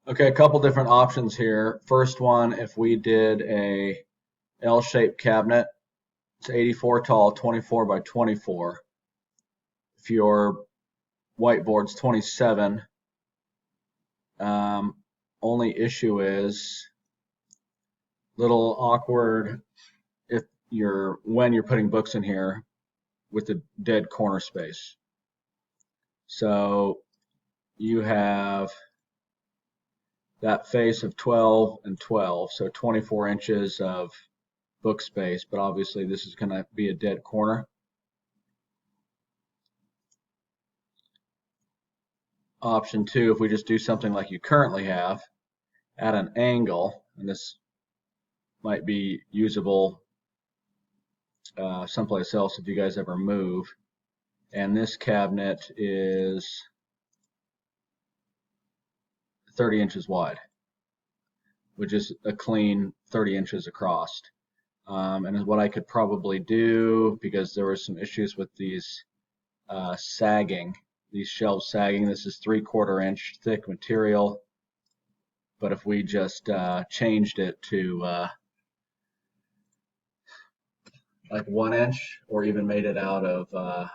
Okay, a couple different options here. First one, if we did a L-shaped cabinet, it's 84 tall, 24 by 24. If your whiteboard's 27, only issue is little awkward if when you're putting books in here with the dead corner space. So you have that face of 12 and 12, so 24 inches of book space, but obviously this is going to be a dead corner. Option two, if we just do something like you currently have, at an angle, and this might be usable someplace else if you guys ever move, and this cabinet is 30 inches wide, which is a clean 30 inches across. And what I could probably do, because there were some issues with these sagging, these shelves sagging, this is 3/4 inch thick material, but if we just changed it to like 1 inch, or even made it out of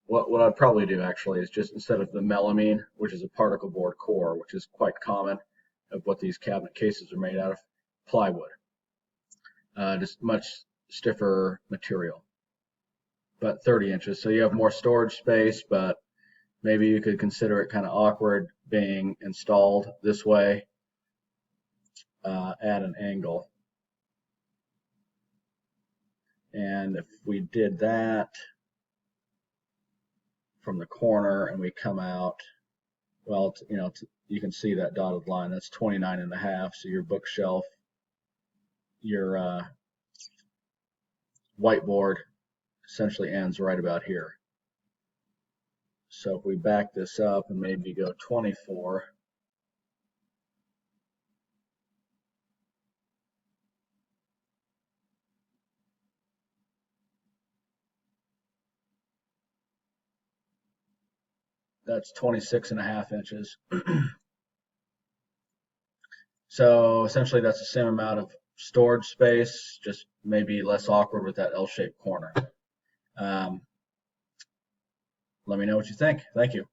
what I'd probably do actually is just, instead of the melamine, which is a particle board core, which is quite common of what these cabinet cases are made out of, plywood. Just much stiffer material, but 30 inches. So you have more storage space, but maybe you could consider it kind of awkward being installed this way at an angle. And if we did that from the corner and we come out, well, you can see that dotted line. That's 29.5. So your bookshelf, your whiteboard essentially ends right about here. So if we back this up and maybe go 24, that's 26.5 inches. So essentially that's the same amount of storage space, just maybe less awkward with that L-shaped corner. Let me know what you think. Thank you.